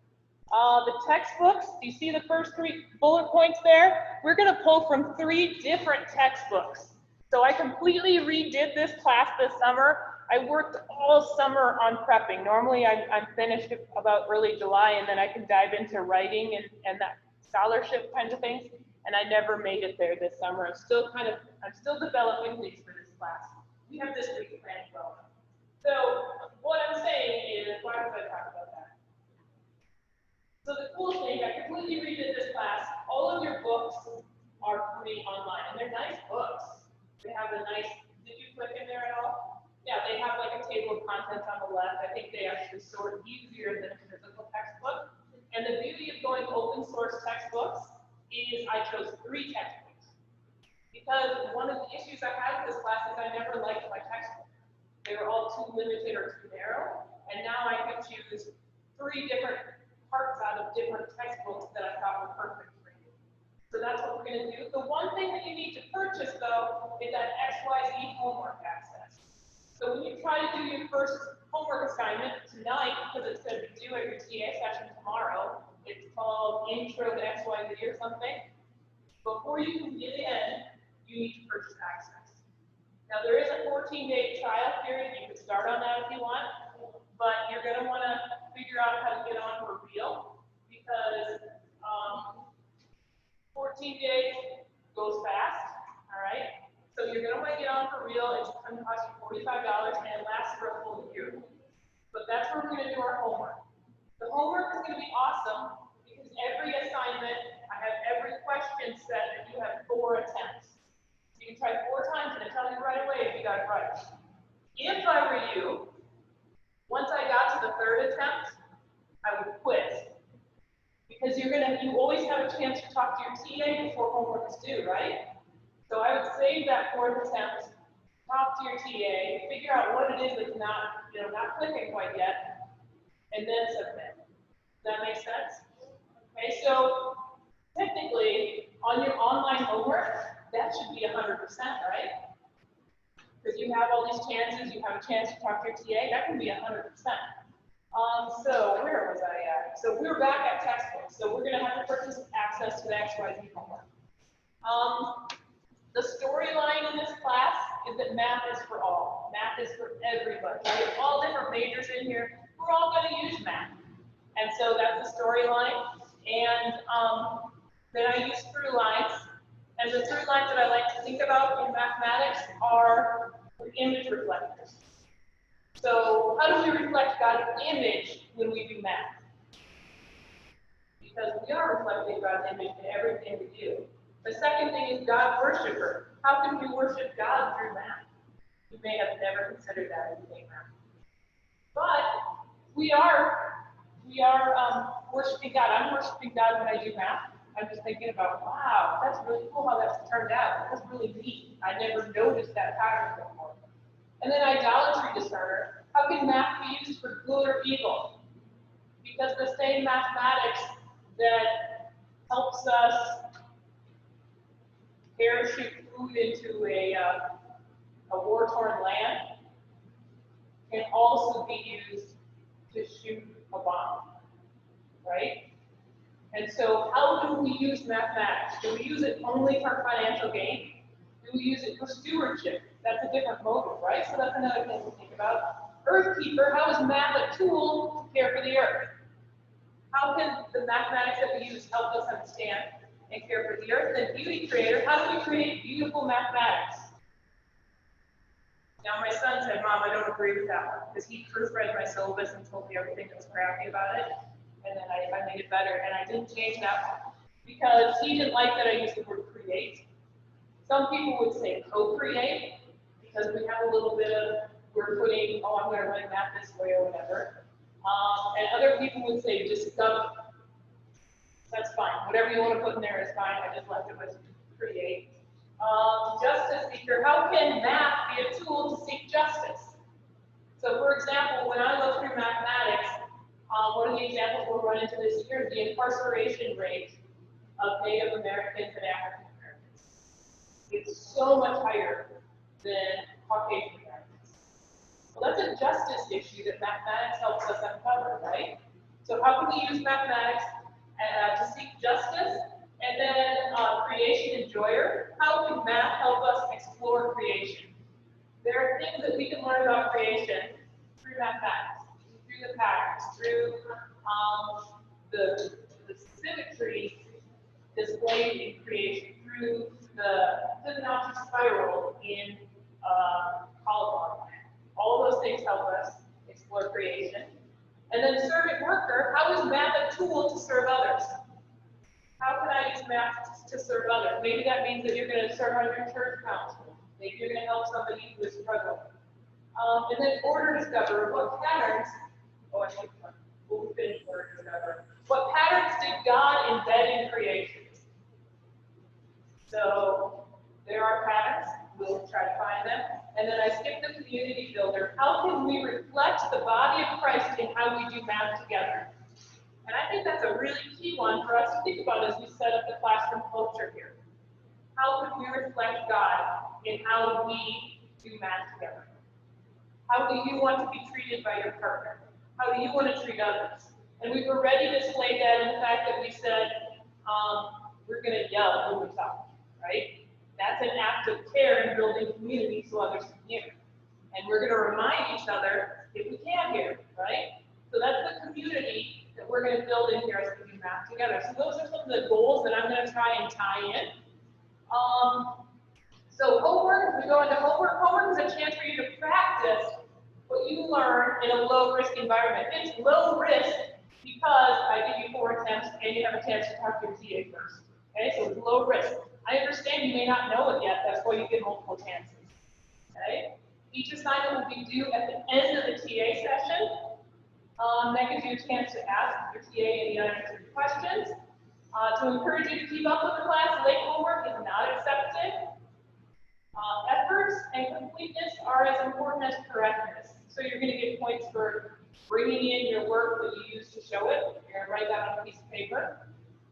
A: The textbooks, do you see the first 3 bullet points there? We're going to pull from 3 different textbooks. So I completely redid this class this summer. I worked all summer on prepping. Normally I'm finished about early July, and then I can dive into writing and that scholarship kinds of things. And I never made it there this summer. I'm still developing these for this class. We have this week planned well. So what I'm saying is, why did I talk about that? So the cool thing, I could completely redid this class. All of your books are free online, and they're nice books. They have a nice, did you click in there at all? Yeah, they have like a table of contents on the left. I think they actually sort easier than a physical textbook. And the beauty of going open source textbooks is I chose 3 textbooks. Because one of the issues I had with this class is I never liked my textbook. They were all too limited or too narrow. And now I can choose 3 different parts out of different textbooks that I thought were perfect for you. So that's what we're going to do. The one thing that you need to purchase, though, is that XYZ homework access. So when you try to do your first homework assignment tonight, because it said to do at your TA session tomorrow, it's called Intro to XYZ or something. Before you can get in, you need to purchase access. Now there is a 14-day trial period. You can start on that if you want, but you're going to want to figure out how to get on for real, because 14 days goes fast, all right? So you're going to want to get on for real. It's going to cost you $45 and it lasts for a full year. But that's where we're going to do our homework. The homework is going to be awesome because every assignment, I have every question set and you have 4 attempts. You can try 4 times and it tells you right away if you got it right. If I were you, once I got to the 3rd attempt, I would quit. Because you always have a chance to talk to your TA before homework is due, right? So I would save that 4th attempt, talk to your TA, figure out what it is that's not clicking quite yet, and then submit. Does that make sense? Okay, so technically, on your online homework, that should be 100%, right? Because you have all these chances, you have a chance to talk to your TA, that can be 100%. So where was I at? So we're back at textbooks, so we're going to have to purchase access to the XYZ homework. The storyline in this class is that math is for all. Math is for everybody. We have all different majors in here. We're all going to use math. And so that's the storyline. And then I use through lines. And the through lines that I like to think about in mathematics are image reflectors. So how do we reflect God's image when we do math? Because we are reflecting God's image in everything we do. The second thing is God worshiper. How can we worship God through math? You may have never considered that as doing math. But we are worshiping God. I'm worshiping God when I do math. I'm just thinking about, wow, that's really cool how that's turned out. That's really neat. I never noticed that pattern before. And then idolatry discerner. How can math be used for good or evil? Because the same mathematics that helps us parachute food into a war-torn land can also be used to shoot a bomb, right? And so how do we use mathematics? Do we use it only for financial gain? Do we use it for stewardship? That's a different motive, right? So that's another thing to think about. Earthkeeper, how is math a tool to care for the earth? How can the mathematics that we use help us understand and care for the earth? And beauty creator, how do we create beautiful mathematics? Now my son said, Mom, I don't agree with that one, because he proofread my syllabus and told me everything that was crappy about it, and then I made it better, and I didn't change that one, because he didn't like that I used the word create. Some people would say co-create, because we have a little bit of, we're putting, oh, I'm going to write math this way or whatever. And other people would say discover. That's fine. Whatever you want to put in there is fine. I just left it with create. Justice seeker. How can math be a tool to seek justice? So, for example, when I look through mathematics, one of the examples we'll run into this year is the incarceration rate of Native Americans and African Americans. It's so much higher than Caucasian Americans. Well, that's a justice issue that mathematics helps us uncover, right? So how can we use mathematics to seek justice? And then creation enjoyer. How can math help us explore creation? There are things that we can learn about creation through mathematics, through the patterns, through the symmetry displayed in creation, through the Fibonacci spiral in cauliflower plant. All of those things help us explore creation. And then servant worker, how is math a tool to serve others? math to serve others. Maybe that means that you're going to serve on your church council. Maybe you're going to help somebody who is struggling. And then order discover what patterns. Oh, I should. We'll finish order discover. What patterns did God embed in creation? So there are patterns. We'll try to find them. And then I skipped the community builder. How can we reflect the body of Christ in how we do math together? And I think that's a really key one for us to think about as we set up the classroom culture here. How can we reflect God in how we do math together? How do you want to be treated by your partner? How do you want to treat others? And we've already displayed that in the fact that we said we're going to yell when we talk, right? That's an act of care in building community so others can hear. And we're going to remind each other if we can hear, right? So that's the community that we're going to build in here as we do math together. So those are some of the goals that I'm going to try and tie in. So homework, we go into homework. Homework is a chance for you to practice what you learn in a low-risk environment. It's low risk because I give you 4 attempts and you have a chance to talk to your TA first. Okay, so it's low risk. I understand you may not know it yet, that's why you get multiple chances. Okay? Each assignment will be due at the end of the TA session. That gives you a chance to ask your TA any unanswered questions. To encourage you to keep up with the class, late homework is not accepted. Efforts and completeness are as important as correctness. So you're going to get points for bringing in your work that you used to show it. You're going to write that on a piece of paper.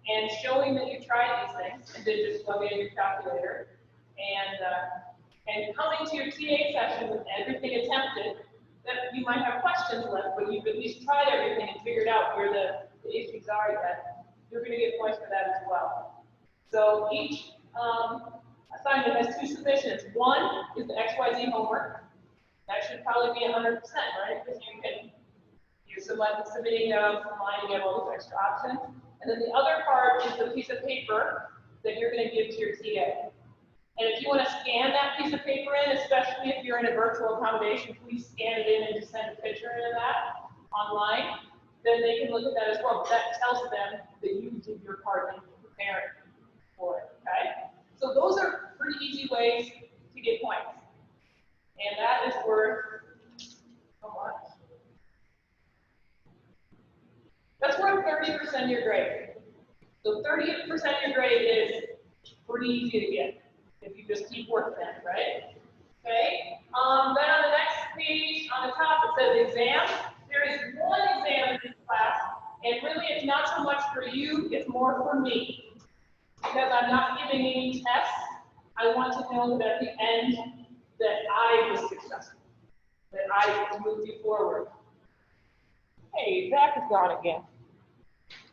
A: And showing that you tried these things and did just plug it in your calculator. And coming to your TA session with everything attempted, that you might have questions left, but you've at least tried everything and figured out where the issues are yet. You're going to get points for that as well. So each assignment has 2 submissions. One is the XYZ homework. That should probably be 100%, right? Because you're submitting line, you have all those extra options. And then the other part is the piece of paper that you're going to give to your TA. And if you want to scan that piece of paper in, especially if you're in a virtual accommodation, please scan it in and just send a picture into that online. Then they can look at that as well. That tells them that you did your part in preparing for it, okay? So those are pretty easy ways to get points. And that is worth how much? That's worth 30% of your grade. So 30% of your grade is pretty easy to get if you just keep working at it, right? Okay. Then on the next page, on the top, it says exam. There is one exam in this class, and really it's not so much for you, it's more for me. Because I'm not giving any tests, I want to know that at the end that I was successful, that I moved you forward. Hey, Zach is gone again.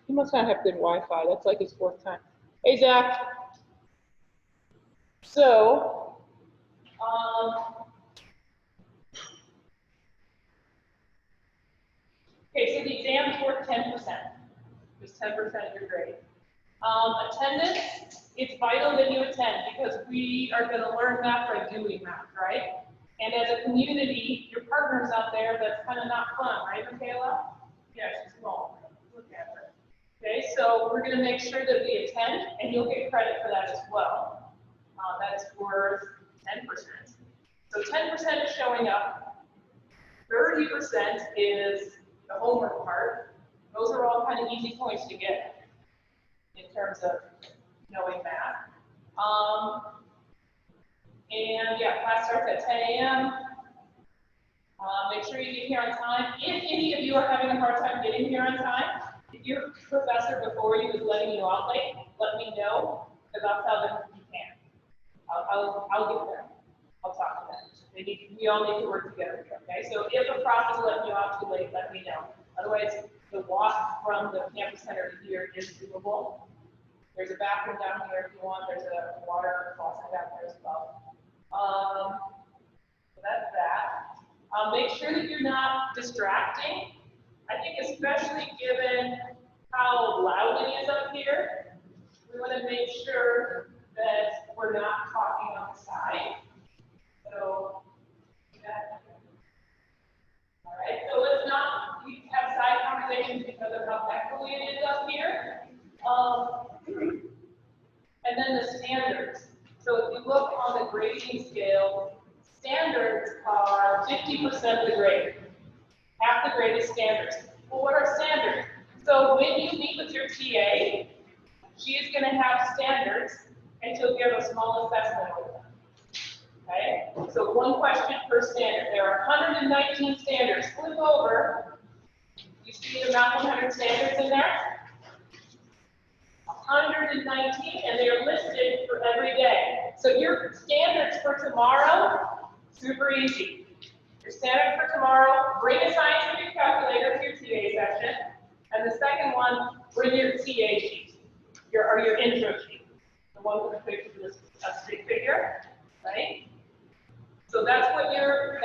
A: He must not have good Wi-Fi. That's like his 4th time. Hey, Zach. So, okay, so the exam is worth 10%. Just 10% of your grade. Attendance, it's vital that you attend because we are going to learn math by doing math, right? And as a community, your partner's out there, that's kind of not fun, right, Michaela? Yeah, she's small. Look at her. Okay, so we're going to make sure that we attend, and you'll get credit for that as well. That's worth 10%. So 10% is showing up. 30% is the homework part. Those are all kind of easy points to get in terms of knowing math. And yeah, class starts at 10 a.m. Make sure you get here on time. If any of you are having a hard time getting here on time, if your professor before you is letting you out late, let me know, because I'll tell them you can. I'll get there. I'll talk to them. We all need to work together here, okay? So if a prof is letting you out too late, let me know. Otherwise, the walk from the campus center to here is doable. There's a bathroom down here if you want. There's a water faucet down there as well. So that's that. Make sure that you're not distracting. I think especially given how loud it is up here, we want to make sure that we're not talking on the side. So, yeah. All right, so let's not have side conversations because of how echoey it is up here. and then the standards. So if you look on the grading scale, standards are 50% of the grade. Half the grade is standards. Well, what are standards? So when you meet with your TA, she is going to have standards, and she'll give a small assessment over them. Okay? So one question per standard. There are 119 standards. Flip over. You see the Mount 100 standards in there? 119, and they are listed for every day. So your standards for tomorrow, super easy. Your standard for tomorrow, bring a scientific calculator to your TA session. And the second one, bring your TA sheet, your intro sheet. The one with the picture of a street figure, right? So that's what your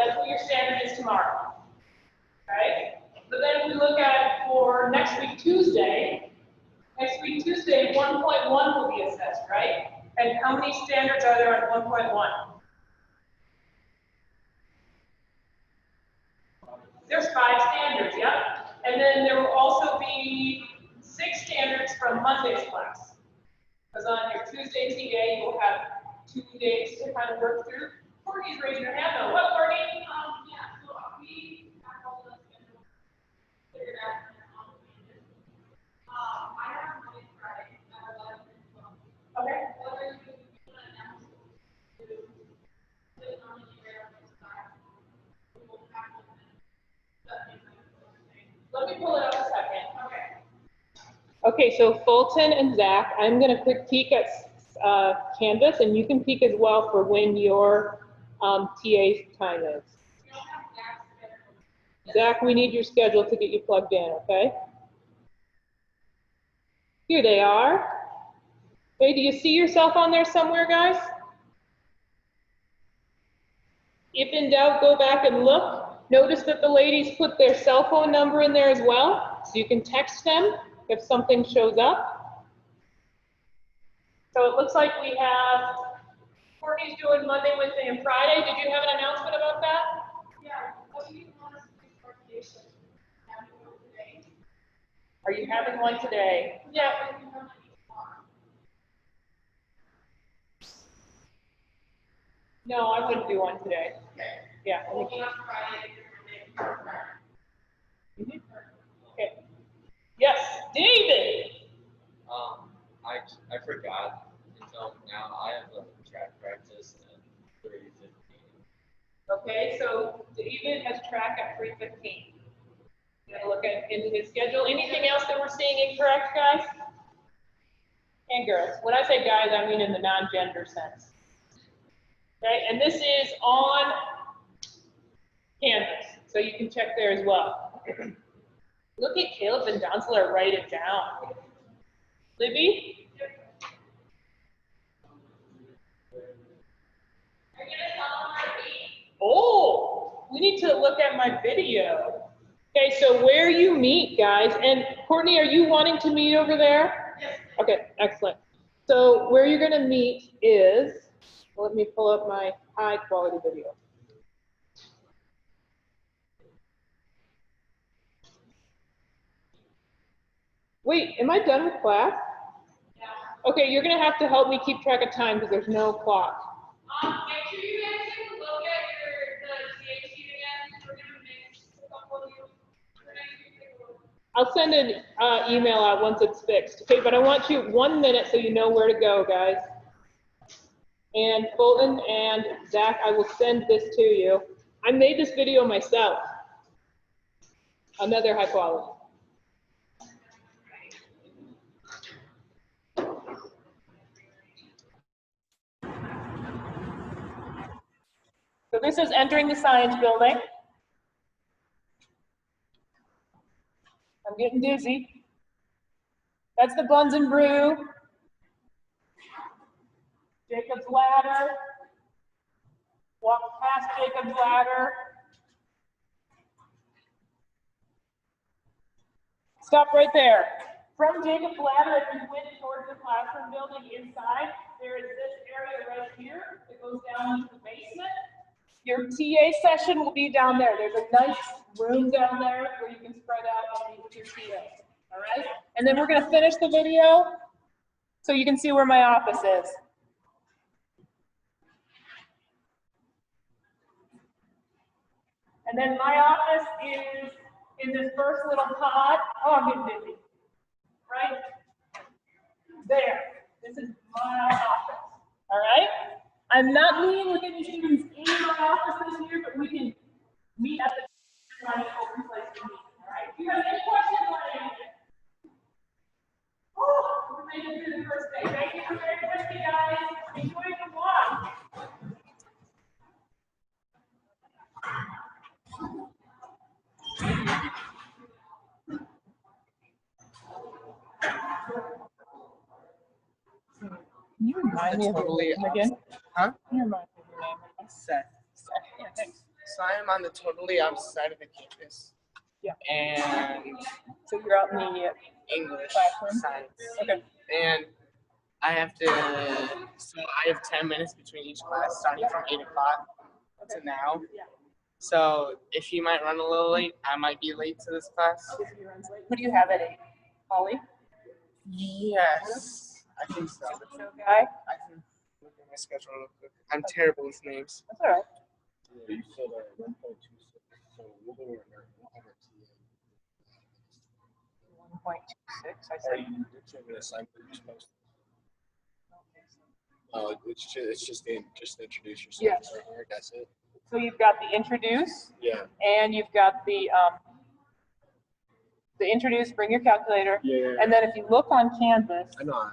A: standard is tomorrow. Okay? But then we look at for next week, Tuesday. Next week, Tuesday, 1.1 will be assessed, right? And how many standards are there on 1.1? There's 5 standards, yeah? And then there will also be 6 standards from Monday's class. Because on your Tuesday TA, you'll have 2 days to kind of work through. Courtney's raising her hand though. What, Courtney?
B: Yeah, so we have all the schedules figured out. I have Monday, Friday, at 11 and 12.
A: Okay.
B: Whether you want to announce it to put it on the email next time, we will have one.
A: Let me pull it up a second.
B: Okay.
A: Okay, so Fulton and Zach, I'm going to quick peek at Canvas, and you can peek as well for when your TA time is.
B: We don't have Zach's schedule.
A: Zach, we need your schedule to get you plugged in, okay? Here they are. Hey, do you see yourself on there somewhere, guys? If in doubt, go back and look. Notice that the ladies put their cell phone number in there as well, so you can text them if something shows up. So it looks like we have, Courtney's doing Monday, Wednesday, and Friday. Did you have an announcement about that?
B: Yeah, what do you want us to do for vacation? Having one today?
A: Are you having one today?
B: Yeah, we can come in tomorrow.
A: No, I wouldn't do one today.
B: Okay.
A: Yeah.
B: We'll be on Friday, Monday, Friday.
A: Okay. Yes, David.
I: I forgot until now. I have a track practice at 3:15.
A: Okay, so David has track at 3:15. Gonna look into his schedule. Anything else that we're seeing incorrect, guys? And girls. When I say guys, I mean in the non-gender sense. Okay, and this is on Canvas, so you can check there as well. Look at Caleb and Donsler, write it down. Libby?
B: Are you gonna tell them where to be?
A: Oh, we need to look at my video. Okay, so where you meet, guys, and Courtney, are you wanting to meet over there?
B: Yes.
A: Okay, excellent. So where you're gonna meet is, let me pull up my high quality video. Wait, am I done with class?
B: Yeah.
A: Okay, you're gonna have to help me keep track of time because there's no clock.
B: Make sure you guys take a look at the TA sheet again. We're gonna mix a couple of you. We're gonna take a look.
A: I'll send an email out once it's fixed. Okay, but I want you 1 minute so you know where to go, guys. And Fulton and Zach, I will send this to you. I made this video myself. Another high quality. So this is entering the science building. I'm getting dizzy. That's the Buns and Brew. Jacob's Ladder. Walk past Jacob's Ladder. Stop right there. From Jacob's Ladder, if you went towards the classroom building inside, there is this area right here that goes down into the basement. Your TA session will be down there. There's a nice room down there where you can spread out and meet with your TA. All right? And then we're going to finish the video So you can see where my office is. And then my office is in this first little pod. Oh, I'm getting busy. Right there. This is my office. All right? I'm not meeting with any students in my office this year, but we can meet at the open place to meet. All right? Do you have any questions on anything? Oh, we're making it through the first day. Thank you for bearing with me, guys. Enjoy the walk. Can you remind me of your name again?
H: Huh?
A: Can you remind me of your name?
H: Seth.
A: Yeah, thanks.
H: So I am on the totally opposite side of the campus.
A: Yeah.
H: And
A: So you're out in the
H: English,
A: classroom?
H: science.
A: Okay.
H: And I have to, so I have 10 minutes between each class, starting from 8 o'clock to now.
A: Yeah.
H: So if you might run a little late, I might be late to this class.
A: Who do you have at 8? Holly?
H: Yes, I think so.
A: Show guy?
H: I can look at my schedule real quick. I'm terrible with names.
A: That's all right.
J: You said 1.26, so we'll go over
A: 1.26, I
J: Are
A: said.
J: you doing an assignment you're supposed to? It's just introduce yourself.
A: Yeah.
J: That's it.
A: So you've got the introduce,
J: Yeah.
A: and you've got the introduce, bring your calculator,
J: Yeah.
A: and then if you look on Canvas,
J: I know.